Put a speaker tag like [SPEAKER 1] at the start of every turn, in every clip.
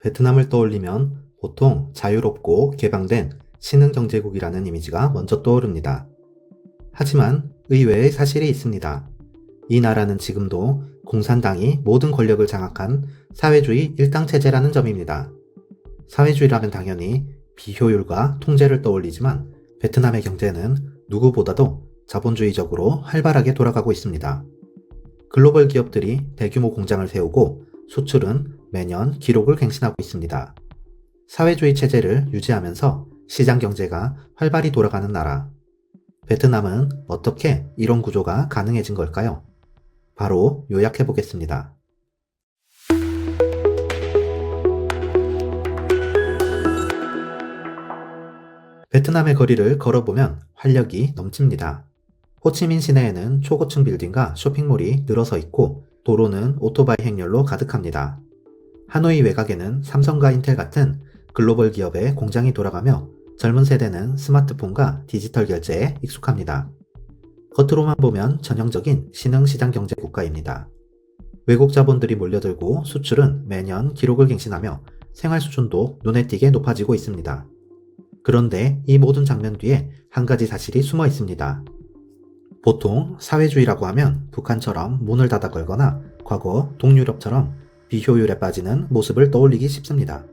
[SPEAKER 1] 베트남을 떠올리면 보통 자유롭고 개방된 신흥경제국이라는 이미지가 먼저 떠오릅니다. 하지만 의외의 사실이 있습니다. 이 나라는 지금도 공산당이 모든 권력을 장악한 사회주의 일당 체제라는 점입니다. 사회주의라면 당연히 비효율과 통제를 떠올리지만 베트남의 경제는 누구보다도 자본주의적으로 활발하게 돌아가고 있습니다. 글로벌 기업들이 대규모 공장을 세우고 수출은 매년 기록을 갱신하고 있습니다. 사회주의 체제를 유지하면서 시장 경제가 활발히 돌아가는 나라. 베트남은 어떻게 이런 구조가 가능해진 걸까요? 바로 요약해 보겠습니다. 베트남의 거리를 걸어보면 활력이 넘칩니다. 호치민 시내에는 초고층 빌딩과 쇼핑몰이 늘어서 있고 도로는 오토바이 행렬로 가득합니다. 하노이 외곽에는 삼성과 인텔 같은 글로벌 기업의 공장이 돌아가며 젊은 세대는 스마트폰과 디지털 결제에 익숙합니다. 겉으로만 보면 전형적인 신흥시장 경제 국가입니다. 외국 자본들이 몰려들고 수출은 매년 기록을 갱신하며 생활 수준도 눈에 띄게 높아지고 있습니다. 그런데 이 모든 장면 뒤에 한 가지 사실이 숨어 있습니다. 보통 사회주의라고 하면 북한처럼 문을 닫아 걸거나 과거 동유럽처럼 비효율에 빠지는 모습을 떠올리기 쉽습니다.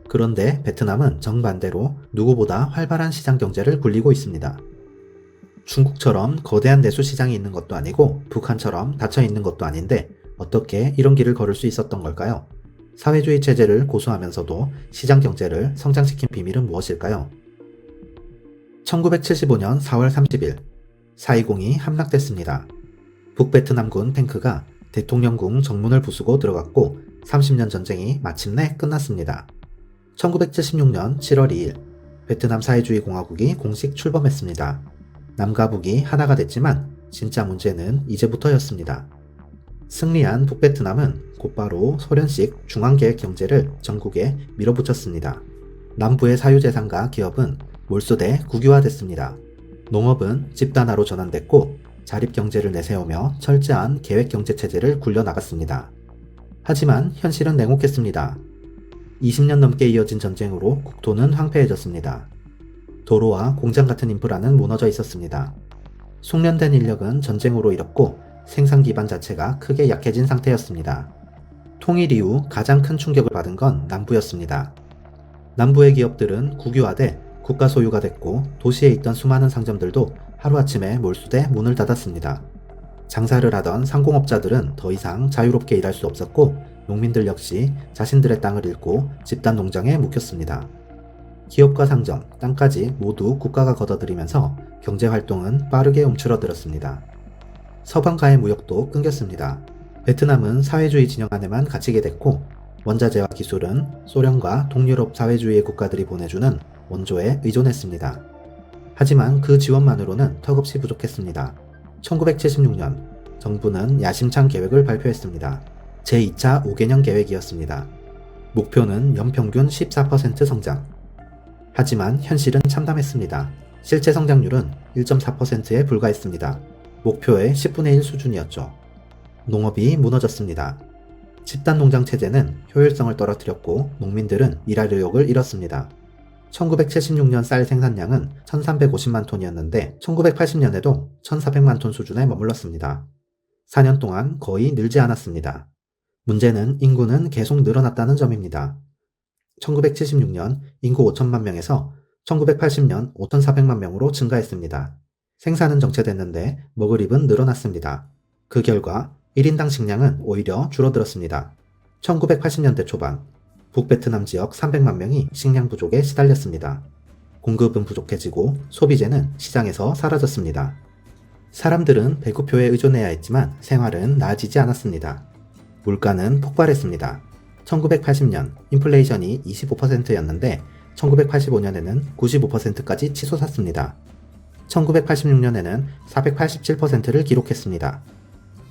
[SPEAKER 1] 그런데 베트남은 정반대로 누구보다 활발한 시장 경제를 굴리고 있습니다. 중국처럼 거대한 내수 시장이 있는 것도 아니고 북한처럼 닫혀 있는 것도 아닌데 어떻게 이런 길을 걸을 수 있었던 걸까요? 사회주의 체제를 고수하면서도 시장 경제를 성장시킨 비밀은 무엇일까요? 1975년 4월 30일 4.20이 함락됐습니다. 북베트남군 탱크가 대통령궁 정문을 부수고 들어갔고 30년 전쟁이 마침내 끝났습니다. 1976년 7월 2일 베트남 사회주의 공화국이 공식 출범했습니다. 남과 북이 하나가 됐지만 진짜 문제는 이제부터였습니다. 승리한 북베트남은 곧바로 소련식 중앙계획 경제를 전국에 밀어붙였습니다. 남부의 사유재산과 기업은 몰수돼 국유화됐습니다. 농업은 집단화로 전환됐고 자립경제를 내세우며 철저한 계획경제체제를 굴려나갔습니다. 하지만 현실은 냉혹했습니다. 20년 넘게 이어진 전쟁으로 국토는 황폐해졌습니다. 도로와 공장 같은 인프라는 무너져 있었습니다. 숙련된 인력은 전쟁으로 잃었고 생산 기반 자체가 크게 약해진 상태였습니다. 통일 이후 가장 큰 충격을 받은 건 남부였습니다. 남부의 기업들은 국유화돼 국가 소유가 됐고 도시에 있던 수많은 상점들도 하루아침에 몰수돼 문을 닫았습니다. 장사를 하던 상공업자들은 더 이상 자유롭게 일할 수 없었고 농민들 역시 자신들의 땅을 잃고 집단 농장에 묵혔습니다. 기업과 상점, 땅까지 모두 국가가 걷어들이면서 경제활동은 빠르게 움츠러들었습니다. 서방과의 무역도 끊겼습니다. 베트남은 사회주의 진영 안에만 갇히게 됐고 원자재와 기술은 소련과 동유럽 사회주의의 국가들이 보내주는 원조에 의존했습니다. 하지만 그 지원만으로는 턱없이 부족했습니다. 1976년 정부는 야심찬 계획을 발표했습니다. 제2차 5개년 계획이었습니다. 목표는 연평균 14% 성장. 하지만 현실은 참담했습니다. 실제 성장률은 1.4%에 불과했습니다. 목표의 10분의 1 수준이었죠. 농업이 무너졌습니다. 집단 농장 체제는 효율성을 떨어뜨렸고 농민들은 일할 의욕을 잃었습니다. 1976년 쌀 생산량은 1350만 톤이었는데 1980년에도 1400만 톤 수준에 머물렀습니다. 4년 동안 거의 늘지 않았습니다. 문제는 인구는 계속 늘어났다는 점입니다. 1976년 인구 5천만 명에서 1980년 5,400만 명으로 증가했습니다. 생산은 정체됐는데 먹을 입은 늘어났습니다. 그 결과 1인당 식량은 오히려 줄어들었습니다. 1980년대 초반 북베트남 지역 300만 명이 식량 부족에 시달렸습니다. 공급은 부족해지고 소비재는 시장에서 사라졌습니다. 사람들은 배급표에 의존해야 했지만 생활은 나아지지 않았습니다. 물가는 폭발했습니다. 1980년 인플레이션이 25%였는데 1985년에는 95%까지 치솟았습니다. 1986년에는 487%를 기록했습니다.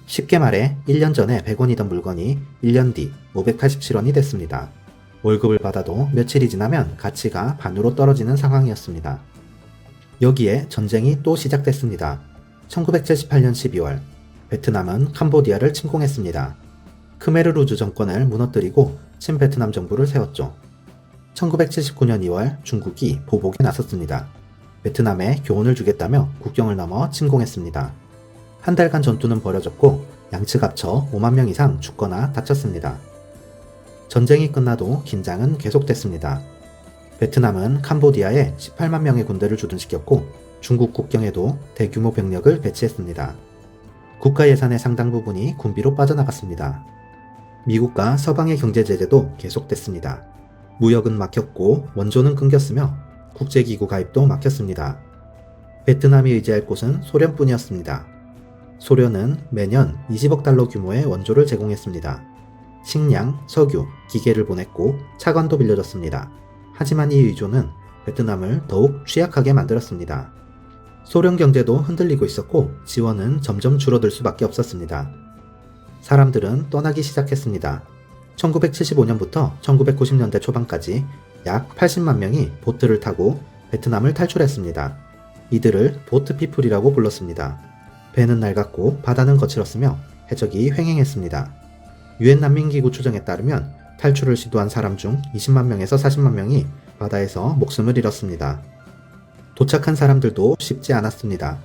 [SPEAKER 1] 쉽게 말해 1년 전에 100원이던 물건이 1년 뒤 587원이 됐습니다. 월급을 받아도 며칠이 지나면 가치가 반으로 떨어지는 상황이었습니다. 여기에 전쟁이 또 시작됐습니다. 1978년 12월 베트남은 캄보디아를 침공했습니다. 크메르루즈 정권을 무너뜨리고 친베트남 정부를 세웠죠. 1979년 2월 중국이 보복에 나섰습니다. 베트남에 교훈을 주겠다며 국경을 넘어 침공했습니다. 한 달간 전투는 벌어졌고 양측 합쳐 5만 명 이상 죽거나 다쳤습니다. 전쟁이 끝나도 긴장은 계속됐습니다. 베트남은 캄보디아에 18만 명의 군대를 주둔시켰고 중국 국경에도 대규모 병력을 배치했습니다. 국가 예산의 상당 부분이 군비로 빠져나갔습니다. 미국과 서방의 경제 제재도 계속됐습니다. 무역은 막혔고 원조는 끊겼으며 국제기구 가입도 막혔습니다. 베트남이 의지할 곳은 소련뿐이었습니다. 소련은 매년 20억 달러 규모의 원조를 제공했습니다. 식량, 석유, 기계를 보냈고 차관도 빌려줬습니다. 하지만 이 의존은 베트남을 더욱 취약하게 만들었습니다. 소련 경제도 흔들리고 있었고 지원은 점점 줄어들 수밖에 없었습니다. 사람들은 떠나기 시작했습니다. 1975년부터 1990년대 초반까지 약 80만 명이 보트를 타고 베트남을 탈출했습니다. 이들을 보트피플이라고 불렀습니다. 배는 낡았고 바다는 거칠었으며 해적이 횡행했습니다. 유엔 난민기구 추정에 따르면 탈출을 시도한 사람 중 20만 명에서 40만 명이 바다에서 목숨을 잃었습니다. 도착한 사람들도 쉽지 않았습니다.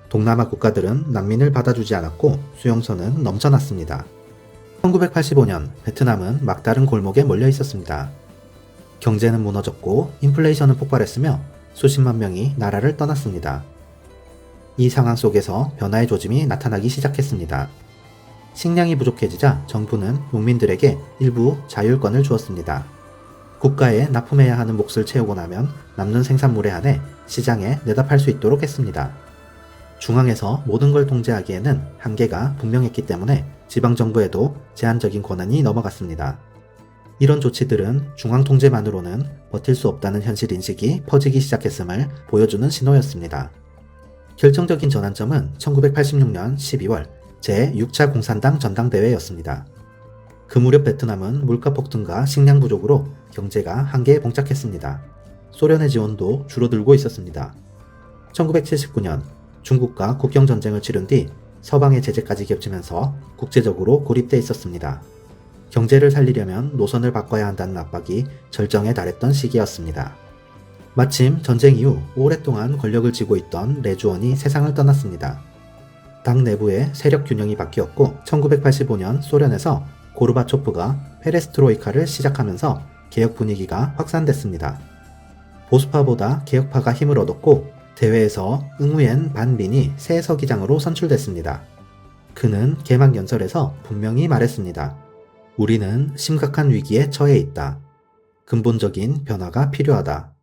[SPEAKER 1] 동남아 국가들은 난민을 받아주지 않았고 수용소는 넘쳐났습니다. 1985년 베트남은 막다른 골목에 몰려 있었습니다. 경제는 무너졌고 인플레이션은 폭발했으며 수십만 명이 나라를 떠났습니다. 이 상황 속에서 변화의 조짐이 나타나기 시작했습니다. 식량이 부족해지자 정부는 농민들에게 일부 자율권을 주었습니다. 국가에 납품해야 하는 몫을 채우고 나면 남는 생산물에 한해 시장에 내다 팔 수 있도록 했습니다. 중앙에서 모든 걸 통제하기에는 한계가 분명했기 때문에 지방정부에도 제한적인 권한이 넘어갔습니다. 이런 조치들은 중앙 통제만으로는 버틸 수 없다는 현실 인식이 퍼지기 시작했음을 보여주는 신호였습니다. 결정적인 전환점은 1986년 12월 제6차 공산당 전당대회였습니다. 그 무렵 베트남은 물가 폭등과 식량 부족으로 경제가 한계에 봉착했습니다. 소련의 지원도 줄어들고 있었습니다. 1979년 중국과 국경전쟁을 치른 뒤 서방의 제재까지 겹치면서 국제적으로 고립돼 있었습니다. 경제를 살리려면 노선을 바꿔야 한다는 압박이 절정에 달했던 시기였습니다. 마침 전쟁 이후 오랫동안 권력을 쥐고 있던 레주원이 세상을 떠났습니다. 당 내부의 세력 균형이 바뀌었고 1985년 소련에서 고르바초프가 페레스트로이카를 시작하면서 개혁 분위기가 확산됐습니다. 보수파보다 개혁파가 힘을 얻었고 대회에서 응우옌 반민이 새 서기장으로 선출됐습니다. 그는 개막 연설에서 분명히 말했습니다. 우리는 심각한 위기에 처해 있다. 근본적인 변화가 필요하다.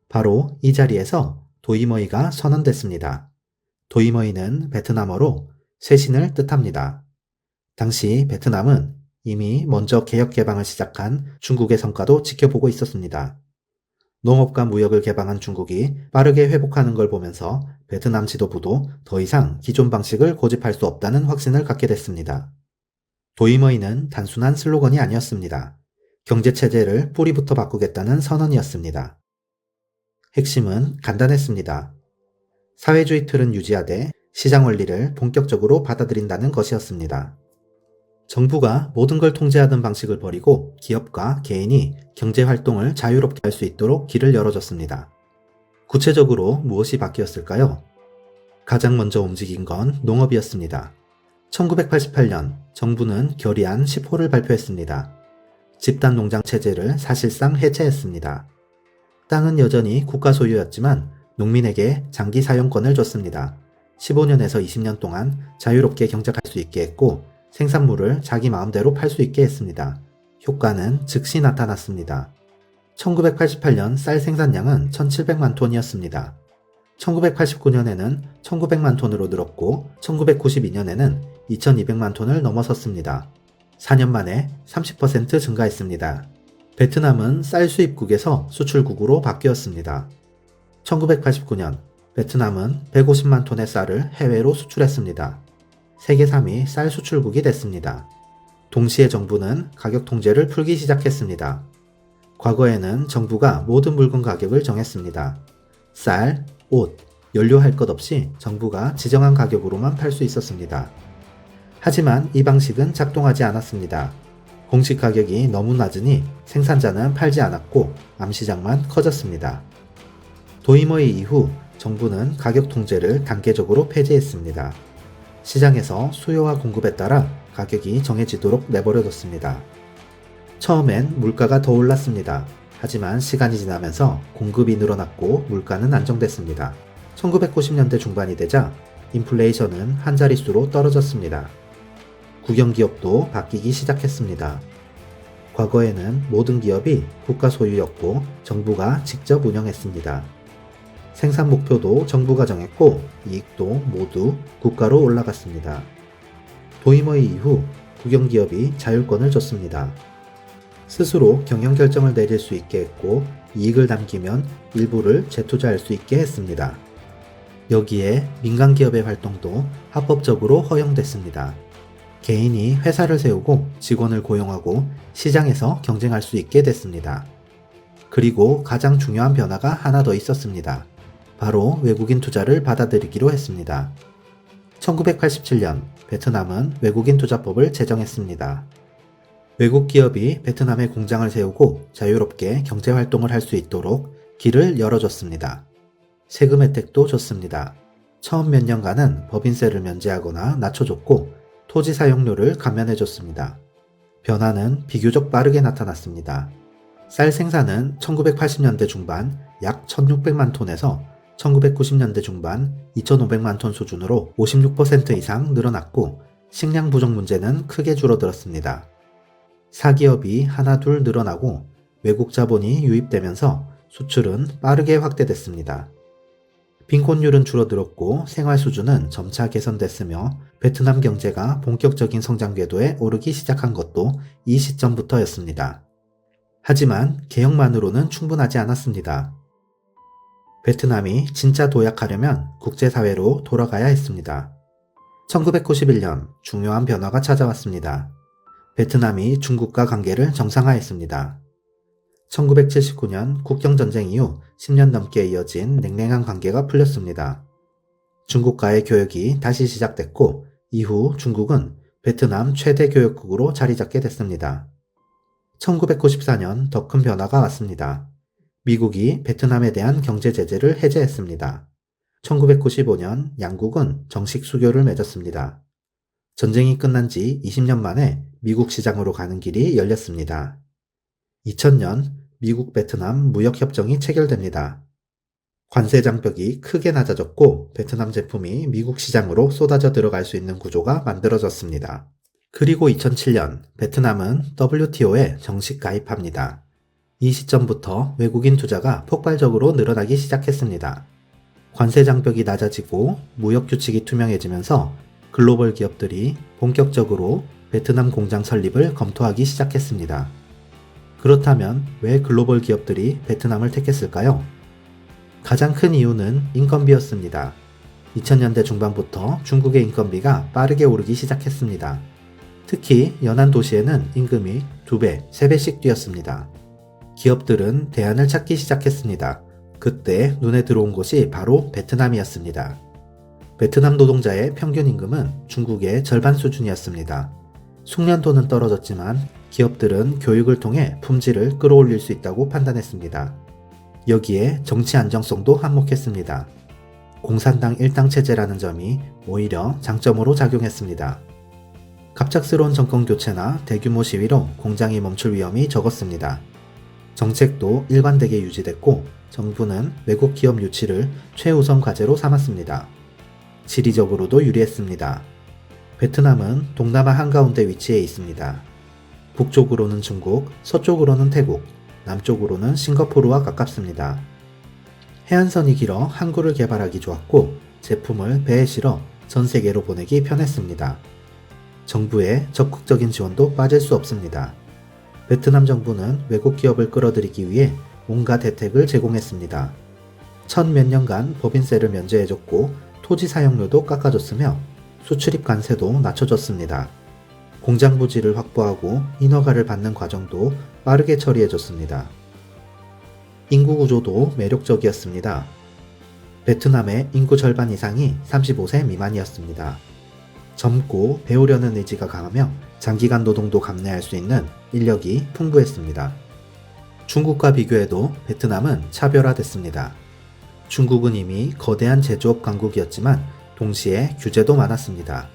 [SPEAKER 1] 바로 이 자리에서 도이머이가 선언됐습니다. 도이머이는 베트남어로 쇄신을 뜻합니다. 당시 베트남은 이미 먼저 개혁 개방을 시작한 중국의 성과도 지켜보고 있었습니다. 농업과 무역을 개방한 중국이 빠르게 회복하는 걸 보면서 베트남 지도부도 더 이상 기존 방식을 고집할 수 없다는 확신을 갖게 됐습니다. 도이머이는 단순한 슬로건이 아니었습니다. 경제체제를 뿌리부터 바꾸겠다는 선언이었습니다. 핵심은 간단했습니다. 사회주의 틀은 유지하되 시장 원리를 본격적으로 받아들인다는 것이었습니다. 정부가 모든 걸 통제하던 방식을 버리고 기업과 개인이 경제활동을 자유롭게 할 수 있도록 길을 열어줬습니다. 구체적으로 무엇이 바뀌었을까요? 가장 먼저 움직인 건 농업이었습니다. 1988년 정부는 결의안 10호를 발표했습니다. 집단 농장 체제를 사실상 해체했습니다. 땅은 여전히 국가 소유였지만 농민에게 장기 사용권을 줬습니다. 15년에서 20년 동안 자유롭게 경작할 수 있게 했고 생산물을 자기 마음대로 팔 수 있게 했습니다. 효과는 즉시 나타났습니다. 1988년 쌀 생산량은 1700만 톤이었습니다. 1989년에는 1900만 톤으로 늘었고 1992년에는 2200만 톤을 넘어섰습니다. 4년 만에 30% 증가했습니다. 베트남은 쌀 수입국에서 수출국으로 바뀌었습니다. 1989년 베트남은 150만 톤의 쌀을 해외로 수출했습니다. 세계 3위 쌀 수출국이 됐습니다. 동시에 정부는 가격 통제를 풀기 시작했습니다. 과거에는 정부가 모든 물건 가격을 정했습니다. 쌀, 옷, 연료 할 것 없이 정부가 지정한 가격으로만 팔 수 있었습니다. 하지만 이 방식은 작동하지 않았습니다. 공시 가격이 너무 낮으니 생산자는 팔지 않았고 암시장만 커졌습니다. 도이머이 이후 정부는 가격 통제를 단계적으로 폐지했습니다. 시장에서 수요와 공급에 따라 가격이 정해지도록 내버려뒀습니다. 처음엔 물가가 더 올랐습니다. 하지만 시간이 지나면서 공급이 늘어났고 물가는 안정됐습니다. 1990년대 중반이 되자 인플레이션은 한 자릿수로 떨어졌습니다. 국영기업도 바뀌기 시작했습니다. 과거에는 모든 기업이 국가 소유였고 정부가 직접 운영했습니다. 생산 목표도 정부가 정했고 이익도 모두 국가로 올라갔습니다. 도이머이 이후 국영기업이 자율권을 줬습니다. 스스로 경영 결정을 내릴 수 있게 했고 이익을 남기면 일부를 재투자할 수 있게 했습니다. 여기에 민간기업의 활동도 합법적으로 허용됐습니다. 개인이 회사를 세우고 직원을 고용하고 시장에서 경쟁할 수 있게 됐습니다. 그리고 가장 중요한 변화가 하나 더 있었습니다. 바로 외국인 투자를 받아들이기로 했습니다. 1987년 베트남은 외국인 투자법을 제정했습니다. 외국 기업이 베트남에 공장을 세우고 자유롭게 경제 활동을 할 수 있도록 길을 열어줬습니다. 세금 혜택도 줬습니다. 처음 몇 년간은 법인세를 면제하거나 낮춰줬고 토지 사용료를 감면해줬습니다. 변화는 비교적 빠르게 나타났습니다. 쌀 생산은 1980년대 중반 약 1600만 톤에서 1990년대 중반 2500만 톤 수준으로 56% 이상 늘어났고 식량 부족 문제는 크게 줄어들었습니다. 사기업이 하나둘 늘어나고 외국 자본이 유입되면서 수출은 빠르게 확대됐습니다. 빈곤율은 줄어들었고 생활 수준은 점차 개선됐으며 베트남 경제가 본격적인 성장 궤도에 오르기 시작한 것도 이 시점부터였습니다. 하지만 개혁만으로는 충분하지 않았습니다. 베트남이 진짜 도약하려면 국제사회로 돌아가야 했습니다. 1991년 중요한 변화가 찾아왔습니다. 베트남이 중국과 관계를 정상화했습니다. 1979년 국경전쟁 이후 10년 넘게 이어진 냉랭한 관계가 풀렸습니다. 중국과의 교역이 다시 시작됐고 이후 중국은 베트남 최대 교역국으로 자리 잡게 됐습니다. 1994년 더 큰 변화가 왔습니다. 미국이 베트남에 대한 경제 제재를 해제했습니다. 1995년 양국은 정식 수교를 맺었습니다. 전쟁이 끝난 지 20년 만에 미국 시장으로 가는 길이 열렸습니다. 2000년 미국 베트남 무역협정이 체결됩니다. 관세 장벽이 크게 낮아졌고 베트남 제품이 미국 시장으로 쏟아져 들어갈 수 있는 구조가 만들어졌습니다. 그리고 2007년 베트남은 WTO에 정식 가입합니다. 이 시점부터 외국인 투자가 폭발적으로 늘어나기 시작했습니다. 관세 장벽이 낮아지고 무역 규칙이 투명해지면서 글로벌 기업들이 본격적으로 베트남 공장 설립을 검토하기 시작했습니다. 그렇다면 왜 글로벌 기업들이 베트남을 택했을까요? 가장 큰 이유는 인건비였습니다. 2000년대 중반부터 중국의 인건비가 빠르게 오르기 시작했습니다. 특히 연안 도시에는 임금이 2배, 3배씩 뛰었습니다. 기업들은 대안을 찾기 시작했습니다. 그때 눈에 들어온 곳이 바로 베트남이었습니다. 베트남 노동자의 평균 임금은 중국의 절반 수준이었습니다. 숙련도는 떨어졌지만 기업들은 교육을 통해 품질을 끌어올릴 수 있다고 판단했습니다. 여기에 정치 안정성도 한몫했습니다. 공산당 일당 체제라는 점이 오히려 장점으로 작용했습니다. 갑작스러운 정권 교체나 대규모 시위로 공장이 멈출 위험이 적었습니다. 정책도 일관되게 유지됐고 정부는 외국 기업 유치를 최우선 과제로 삼았습니다. 지리적으로도 유리했습니다. 베트남은 동남아 한가운데 위치해 있습니다. 북쪽으로는 중국, 서쪽으로는 태국, 남쪽으로는 싱가포르와 가깝습니다. 해안선이 길어 항구를 개발하기 좋았고 제품을 배에 실어 전 세계로 보내기 편했습니다. 정부의 적극적인 지원도 빠질 수 없습니다. 베트남 정부는 외국 기업을 끌어들이기 위해 온갖 혜택을 제공했습니다. 천 몇 년간 법인세를 면제해줬고 토지 사용료도 깎아줬으며 수출입 관세도 낮춰줬습니다. 공장 부지를 확보하고 인허가를 받는 과정도 빠르게 처리해줬습니다. 인구 구조도 매력적이었습니다. 베트남의 인구 절반 이상이 35세 미만이었습니다. 젊고 배우려는 의지가 강하며 장기간 노동도 감내할 수 있는 인력이 풍부했습니다. 중국과 비교해도 베트남은 차별화됐습니다. 중국은 이미 거대한 제조업 강국이었지만 동시에 규제도 많았습니다.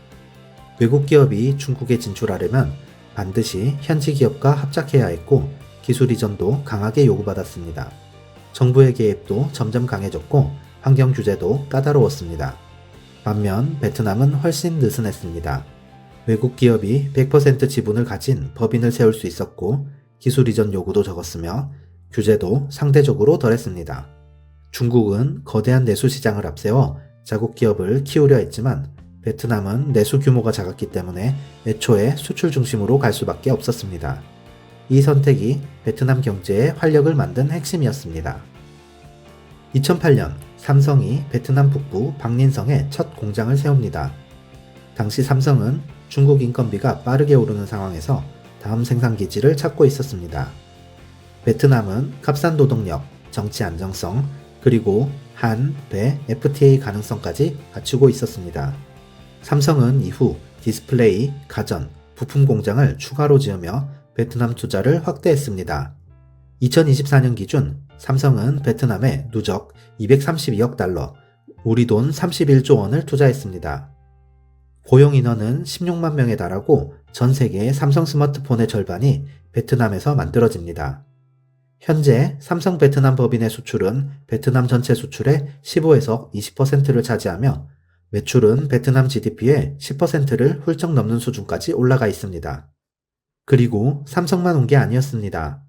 [SPEAKER 1] 외국 기업이 중국에 진출하려면 반드시 현지 기업과 합작해야 했고 기술 이전도 강하게 요구받았습니다. 정부의 개입도 점점 강해졌고 환경 규제도 까다로웠습니다. 반면 베트남은 훨씬 느슨했습니다. 외국 기업이 100% 지분을 가진 법인을 세울 수 있었고 기술 이전 요구도 적었으며 규제도 상대적으로 덜했습니다. 중국은 거대한 내수 시장을 앞세워 자국 기업을 키우려 했지만 베트남은 내수 규모가 작았기 때문에 애초에 수출 중심으로 갈 수밖에 없었습니다. 이 선택이 베트남 경제의 활력을 만든 핵심이었습니다. 2008년 삼성이 베트남 북부 박린성에 첫 공장을 세웁니다. 당시 삼성은 중국 인건비가 빠르게 오르는 상황에서 다음 생산기지를 찾고 있었습니다. 베트남은 값싼 노동력, 정치 안정성, 그리고 한, 배, FTA 가능성까지 갖추고 있었습니다. 삼성은 이후 디스플레이, 가전, 부품 공장을 추가로 지으며 베트남 투자를 확대했습니다. 2024년 기준 삼성은 베트남에 누적 232억 달러, 우리 돈 31조 원을 투자했습니다. 고용 인원은 16만 명에 달하고 전 세계의 삼성 스마트폰의 절반이 베트남에서 만들어집니다. 현재 삼성 베트남 법인의 수출은 베트남 전체 수출의 15에서 20%를 차지하며 매출은 베트남 GDP의 10%를 훌쩍 넘는 수준까지 올라가 있습니다. 그리고 삼성만 온 게 아니었습니다.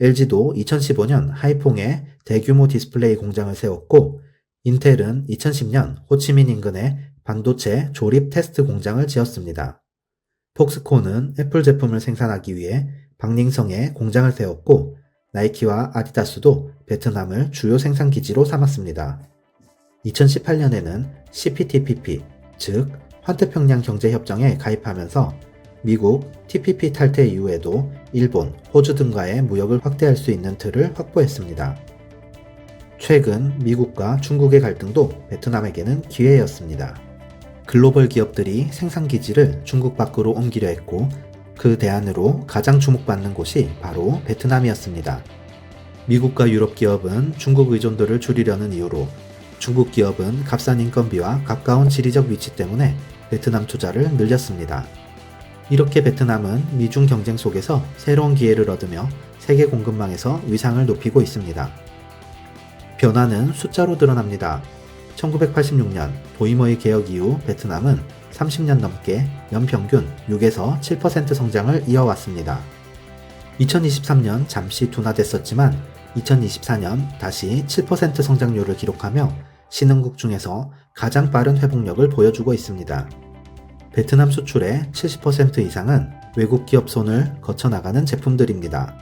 [SPEAKER 1] LG도 2015년 하이퐁에 대규모 디스플레이 공장을 세웠고 인텔은 2010년 호치민 인근에 반도체 조립 테스트 공장을 지었습니다. 폭스콘은 애플 제품을 생산하기 위해 박寧성에 공장을 세웠고 나이키와 아디다스도 베트남을 주요 생산 기지로 삼았습니다. 2018년에는 CPTPP, 즉 환태평양 경제협정에 가입하면서 미국 TPP 탈퇴 이후에도 일본, 호주 등과의 무역을 확대할 수 있는 틀을 확보했습니다. 최근 미국과 중국의 갈등도 베트남에게는 기회였습니다. 글로벌 기업들이 생산 기지를 중국 밖으로 옮기려 했고 그 대안으로 가장 주목받는 곳이 바로 베트남이었습니다. 미국과 유럽 기업은 중국 의존도를 줄이려는 이유로 중국 기업은 값싼 인건비와 가까운 지리적 위치 때문에 베트남 투자를 늘렸습니다. 이렇게 베트남은 미중 경쟁 속에서 새로운 기회를 얻으며 세계 공급망에서 위상을 높이고 있습니다. 변화는 숫자로 드러납니다. 1986년 도이머의 개혁 이후 베트남은 30년 넘게 연평균 6에서 7% 성장을 이어왔습니다. 2023년 잠시 둔화됐었지만 2024년 다시 7% 성장률을 기록하며 신흥국 중에서 가장 빠른 회복력을 보여주고 있습니다. 베트남 수출의 70% 이상은 외국 기업 손을 거쳐나가는 제품들입니다.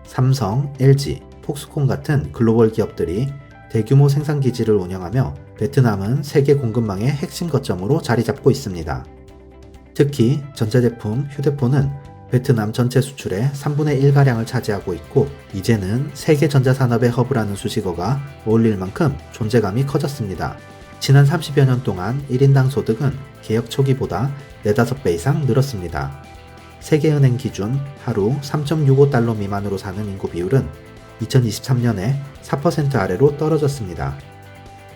[SPEAKER 1] 삼성, LG, 폭스콘 같은 글로벌 기업들이 대규모 생산 기지를 운영하며 베트남은 세계 공급망의 핵심 거점으로 자리 잡고 있습니다. 특히 전자제품, 휴대폰은 베트남 전체 수출의 3분의 1가량을 차지하고 있고 이제는 세계 전자산업의 허브라는 수식어가 어울릴 만큼 존재감이 커졌습니다. 지난 30여 년 동안 1인당 소득은 개혁 초기보다 4-5배 이상 늘었습니다. 세계은행 기준 하루 3.65달러 미만으로 사는 인구 비율은 2023년에 4% 아래로 떨어졌습니다.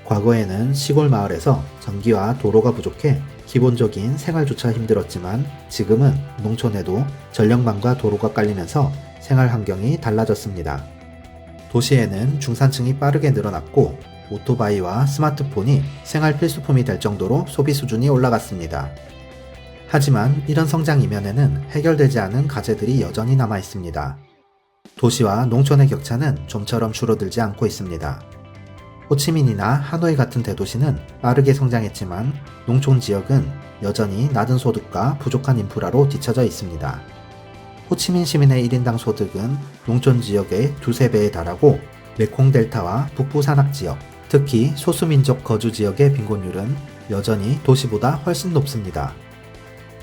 [SPEAKER 1] 과거에는 시골 마을에서 전기와 도로가 부족해 기본적인 생활조차 힘들었지만 지금은 농촌에도 전력망과 도로가 깔리면서 생활 환경이 달라졌습니다. 도시에는 중산층이 빠르게 늘어났고 오토바이와 스마트폰이 생활 필수품이 될 정도로 소비 수준이 올라갔습니다. 하지만 이런 성장 이면에는 해결되지 않은 과제들이 여전히 남아 있습니다. 도시와 농촌의 격차는 좀처럼 줄어들지 않고 있습니다. 호치민이나 하노이 같은 대도시는 빠르게 성장했지만 농촌 지역은 여전히 낮은 소득과 부족한 인프라로 뒤처져 있습니다. 호치민 시민의 1인당 소득은 농촌 지역의 2-3배에 달하고 메콩 델타와 북부 산악 지역, 특히 소수민족 거주 지역의 빈곤율은 여전히 도시보다 훨씬 높습니다.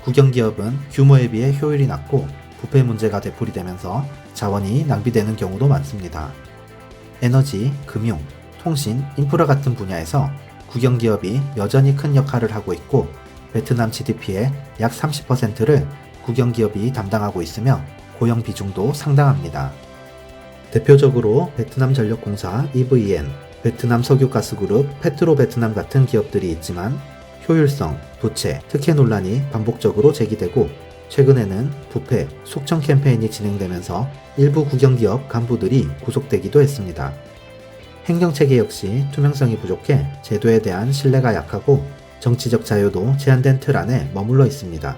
[SPEAKER 1] 국영기업은 규모에 비해 효율이 낮고 부패 문제가 되풀이되면서 자원이 낭비되는 경우도 많습니다. 에너지, 금융, 통신, 인프라 같은 분야에서 국영기업이 여전히 큰 역할을 하고 있고 베트남 GDP의 약 30%를 국영기업이 담당하고 있으며 고용 비중도 상당합니다. 대표적으로 베트남전력공사 EVN, 베트남 석유가스그룹 페트로베트남 같은 기업들이 있지만 효율성, 부채, 특혜 논란이 반복적으로 제기되고 최근에는 부패, 숙청 캠페인이 진행되면서 일부 국영기업 간부들이 구속되기도 했습니다. 행정체계 역시 투명성이 부족해 제도에 대한 신뢰가 약하고 정치적 자유도 제한된 틀 안에 머물러 있습니다.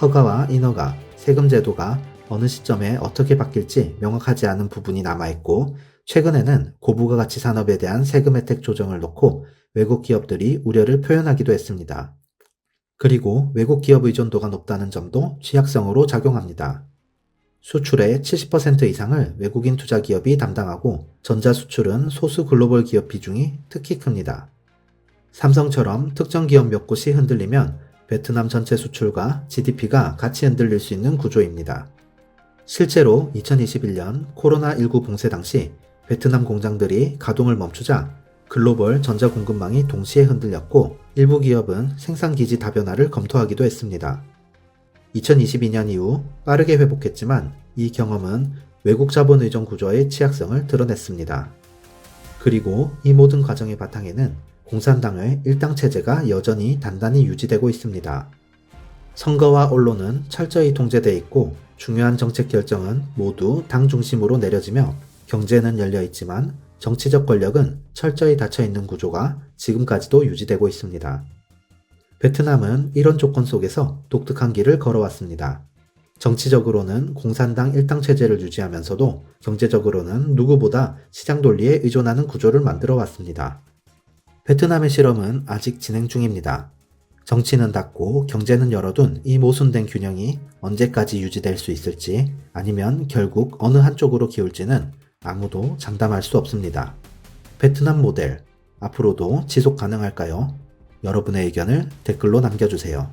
[SPEAKER 1] 허가와 인허가, 세금 제도가 어느 시점에 어떻게 바뀔지 명확하지 않은 부분이 남아있고 최근에는 고부가가치 산업에 대한 세금 혜택 조정을 놓고 외국 기업들이 우려를 표현하기도 했습니다. 그리고 외국 기업 의존도가 높다는 점도 취약성으로 작용합니다. 수출의 70% 이상을 외국인 투자 기업이 담당하고 전자 수출은 소수 글로벌 기업 비중이 특히 큽니다. 삼성처럼 특정 기업 몇 곳이 흔들리면 베트남 전체 수출과 GDP가 같이 흔들릴 수 있는 구조입니다. 실제로 2021년 코로나19 봉쇄 당시 베트남 공장들이 가동을 멈추자 글로벌 전자공급망이 동시에 흔들렸고 일부 기업은 생산기지 다변화를 검토하기도 했습니다. 2022년 이후 빠르게 회복했지만 이 경험은 외국 자본 의존 구조의 취약성을 드러냈습니다. 그리고 이 모든 과정의 바탕에는 공산당의 일당 체제가 여전히 단단히 유지되고 있습니다. 선거와 언론은 철저히 통제돼 있고 중요한 정책 결정은 모두 당 중심으로 내려지며 경제는 열려 있지만 정치적 권력은 철저히 닫혀 있는 구조가 지금까지도 유지되고 있습니다. 베트남은 이런 조건 속에서 독특한 길을 걸어왔습니다. 정치적으로는 공산당 일당 체제를 유지하면서도 경제적으로는 누구보다 시장 논리에 의존하는 구조를 만들어 왔습니다. 베트남의 실험은 아직 진행 중입니다. 정치는 닫고 경제는 열어둔 이 모순된 균형이 언제까지 유지될 수 있을지 아니면 결국 어느 한쪽으로 기울지는 아무도 장담할 수 없습니다. 베트남 모델, 앞으로도 지속 가능할까요? 여러분의 의견을 댓글로 남겨주세요.